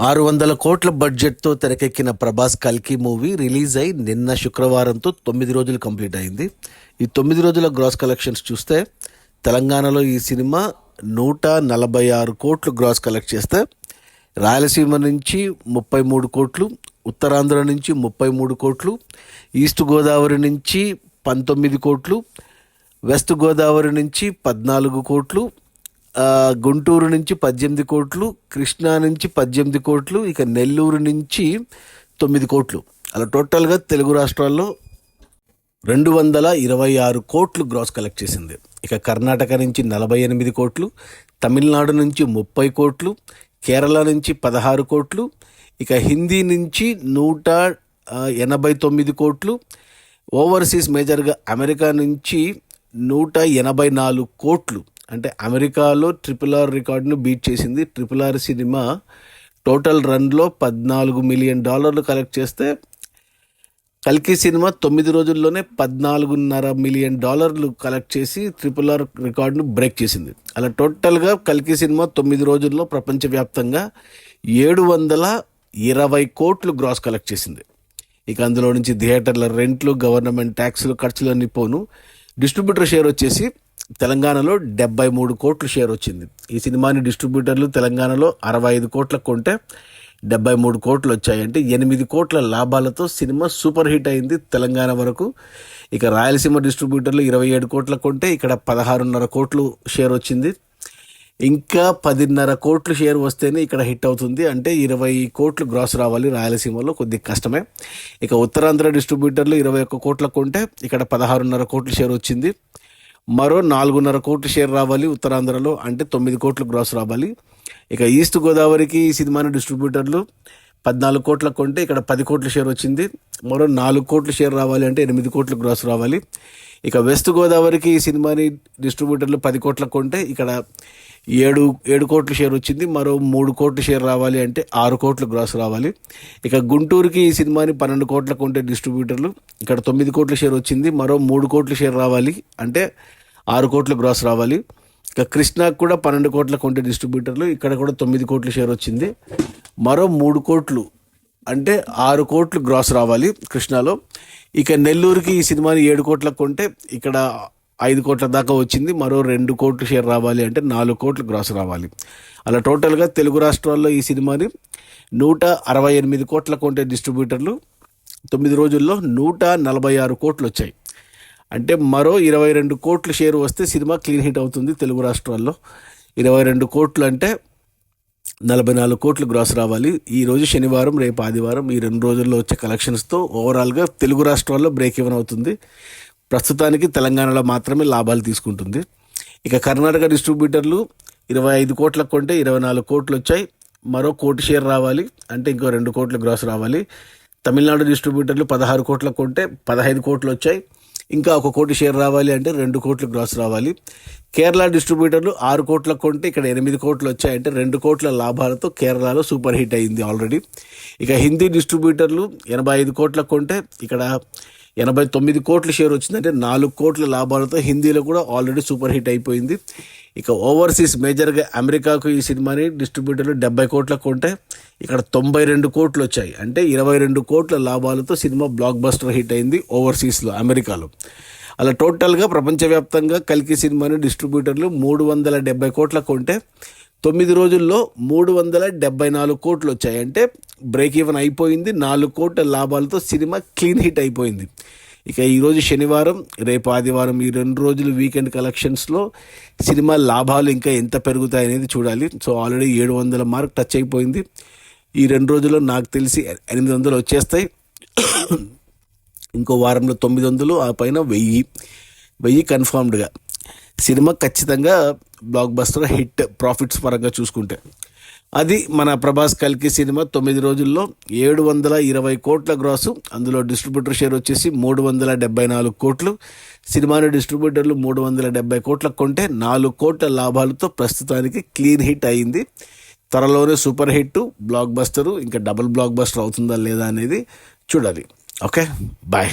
600 కోట్ల బడ్జెట్తో తెరకెక్కిన ప్రభాస్ కల్కి మూవీ రిలీజ్ అయి నిన్న శుక్రవారంతో 9 రోజులు కంప్లీట్ అయింది. ఈ 9 రోజుల గ్రాస్ కలెక్షన్స్ చూస్తే తెలంగాణలో ఈ సినిమా 146 కోట్లు గ్రాస్ కలెక్ట్ చేస్తే, రాయలసీమ నుంచి 33 కోట్లు, ఉత్తరాంధ్ర నుంచి 33 కోట్లు, ఈస్ట్ గోదావరి నుంచి 19 కోట్లు, వెస్ట్ గోదావరి నుంచి 14 కోట్లు, గుంటూరు నుంచి 18 కోట్లు, కృష్ణా నుంచి 18 కోట్లు, ఇక నెల్లూరు నుంచి 9 కోట్లు. అలా టోటల్గా తెలుగు రాష్ట్రాల్లో 226 కోట్లు గ్రాస్ కలెక్ట్ చేసింది. ఇక కర్ణాటక నుంచి 48 కోట్లు, తమిళనాడు నుంచి 30 కోట్లు, కేరళ నుంచి 16 కోట్లు, ఇక హిందీ నుంచి 189 కోట్లు, ఓవర్సీస్ మేజర్గా అమెరికా నుంచి 184 కోట్లు. అంటే అమెరికాలో RRR రికార్డును బీట్ చేసింది. RRR సినిమా టోటల్ రన్లో $14 మిలియన్ కలెక్ట్ చేస్తే, కల్కి సినిమా 9 రోజుల్లోనే $14.5 మిలియన్ కలెక్ట్ చేసి RRR రికార్డును బ్రేక్ చేసింది. అలా టోటల్గా కల్కి సినిమా 9 రోజుల్లో ప్రపంచవ్యాప్తంగా 720 కోట్లు గ్రాస్ కలెక్ట్ చేసింది. ఇక అందులో నుంచి థియేటర్ల రెంట్లు, గవర్నమెంట్ ట్యాక్సులు, ఖర్చులన్నీ పోను. డిస్ట్రిబ్యూటర్ షేర్ వచ్చేసి తెలంగాణలో 73 కోట్లు షేర్ వచ్చింది. ఈ సినిమాని డిస్ట్రిబ్యూటర్లు తెలంగాణలో 65 కోట్లకు కొంటే 73 కోట్లు వచ్చాయి. అంటే 8 కోట్ల లాభాలతో సినిమా సూపర్ హిట్ అయింది తెలంగాణ వరకు. ఇక రాయలసీమ డిస్ట్రిబ్యూటర్లు 27 కోట్లకు కొంటే ఇక్కడ 16.5 కోట్లు షేర్ వచ్చింది. ఇంకా 10.5 కోట్లు షేర్ వస్తేనే ఇక్కడ హిట్ అవుతుంది. అంటే 20 కోట్లు గ్రాస్ రావాలి రాయలసీమలో, కొద్దిగా కష్టమే. ఇక ఉత్తరాంధ్ర డిస్ట్రిబ్యూటర్లు 21 కోట్లకు కొంటే ఇక్కడ 16.5 కోట్లు షేర్ వచ్చింది. మరో 4.5 కోట్లు షేర్ రావాలి ఉత్తరాంధ్రలో, అంటే 9 కోట్లు గ్రాస్ రావాలి. ఇక ఈస్ట్ గోదావరికి ఈ సినిమాని డిస్ట్రిబ్యూటర్లు 14 కోట్లకు కొంటే ఇక్కడ 10 కోట్ల షేర్ వచ్చింది. మరో 4 కోట్లు షేర్ రావాలి, అంటే 8 కోట్లు గ్రాస్ రావాలి. ఇక వెస్ట్ గోదావరికి ఈ సినిమాని డిస్ట్రిబ్యూటర్లు 10 కోట్లకు కొంటే ఇక్కడ 7 కోట్ల షేర్ వచ్చింది. మరో 3 కోట్లు షేర్ రావాలి, అంటే 6 కోట్లు గ్రాస్ రావాలి. ఇక గుంటూరుకి ఈ సినిమాని 12 కోట్లకు కొంటే డిస్ట్రిబ్యూటర్లు ఇక్కడ 9 కోట్ల షేర్ వచ్చింది. మరో 3 కోట్లు షేర్ రావాలి, అంటే 6 కోట్లు గ్రాస్ రావాలి. ఇక కృష్ణాకు కూడా 12 కోట్ల కొంటే డిస్ట్రిబ్యూటర్లు ఇక్కడ కూడా 9 కోట్ల షేర్ వచ్చింది. మరో 3 కోట్లు అంటే 6 కోట్లు గ్రాస్ రావాలి కృష్ణాలో. ఇక నెల్లూరుకి ఈ సినిమాని 7 కోట్లకు కొంటే ఇక్కడ 5 కోట్ల దాకా వచ్చింది. మరో 2 కోట్లు షేర్ రావాలి, అంటే 4 కోట్లు గ్రాస్ రావాలి. అలా టోటల్గా తెలుగు రాష్ట్రాల్లో ఈ సినిమాని 168 కోట్ల కొంటే డిస్ట్రిబ్యూటర్లు 9 రోజుల్లో 146 కోట్లు వచ్చాయి. అంటే మరో 22 కోట్లు షేర్ వస్తే సినిమా క్లీన్ హిట్ అవుతుంది తెలుగు రాష్ట్రాల్లో. 22 కోట్లు అంటే 44 కోట్లు గ్రాస్ రావాలి. ఈరోజు శనివారం, రేపు ఆదివారం, ఈ 2 రోజుల్లో వచ్చే కలెక్షన్స్తో ఓవరాల్గా తెలుగు రాష్ట్రాల్లో బ్రేక్ ఈవెన్ అవుతుంది. ప్రస్తుతానికి తెలంగాణలో మాత్రమే లాభాలు తీసుకుంటుంది. ఇక కర్ణాటక డిస్ట్రిబ్యూటర్లు 25 కోట్లకు కొంటే 24 కోట్లు వచ్చాయి. మరో 1 కోటి షేర్ రావాలి, అంటే ఇంకో 2 కోట్లు గ్రాస్ రావాలి. తమిళనాడు డిస్ట్రిబ్యూటర్లు 16 కోట్లకు కొంటే 15 కోట్లు వచ్చాయి. ఇంకా 1 కోటి షేర్ రావాలి, అంటే 2 కోట్లు గ్రాస్ రావాలి. కేరళ డిస్ట్రిబ్యూటర్లు 6 కోట్లకు కొంటే ఇక్కడ 8 కోట్లు వచ్చాయి, అంటే 2 కోట్ల లాభాలతో కేరళలో సూపర్ హిట్ అయింది ఆల్రెడీ. ఇక హిందీ డిస్ట్రిబ్యూటర్లు 85 కోట్లకు కొంటే ఇక్కడ 89 కోట్ల షేర్ వచ్చింది, అంటే 4 కోట్ల లాభాలతో హిందీలో కూడా ఆల్రెడీ సూపర్ హిట్ అయిపోయింది. ఇక ఓవర్సీస్ మేజర్గా అమెరికాకు ఈ సినిమాని డిస్ట్రిబ్యూటర్లు 70 కోట్లకు కొంటే ఇక్కడ 92 కోట్లు వచ్చాయి, అంటే 22 కోట్ల లాభాలతో సినిమా బ్లాక్ బస్టర్ హిట్ అయింది ఓవర్సీస్లో, అమెరికాలో. అలా టోటల్గా ప్రపంచవ్యాప్తంగా కల్కి సినిమాని డిస్ట్రిబ్యూటర్లు 370 కోట్లకు కొంటే 9 రోజుల్లో 374 కోట్లు వచ్చాయి, అంటే బ్రేక్ ఈవెన్ అయిపోయింది. 4 కోట్ల లాభాలతో సినిమా క్లీన్ హిట్ అయిపోయింది. ఇక ఈరోజు శనివారం, రేపు ఆదివారం, ఈ 2 రోజులు వీకెండ్ కలెక్షన్స్లో సినిమా లాభాలు ఇంకా ఎంత పెరుగుతాయి అనేది చూడాలి. సో ఆల్రెడీ 700 మార్క్ టచ్ అయిపోయింది. ఈ 2 రోజుల్లో నాకు తెలిసి 800 వచ్చేస్తాయి. ఇంకో వారంలో 900, ఆ పైన 1000 కన్ఫర్మ్డ్గా. సినిమా ఖచ్చితంగా బ్లాక్ బస్టర్ హిట్ ప్రాఫిట్స్ పరంగా చూసుకుంటే. అది మన ప్రభాస్ కల్కి సినిమా 9 రోజుల్లో 720 కోట్ల గ్రాసు. అందులో డిస్ట్రిబ్యూటర్ షేర్ వచ్చేసి 374 కోట్లు. సినిమాని డిస్ట్రిబ్యూటర్లు 370 కోట్లకు కొంటే 4 కోట్ల లాభాలతో ప్రస్తుతానికి క్లీన్ హిట్ అయింది. త్వరలోనే సూపర్ హిట్, బ్లాక్ బస్టరు, ఇంకా డబుల్ బ్లాక్ బస్టర్ అవుతుందా లేదా అనేది చూడాలి. Okay, bye.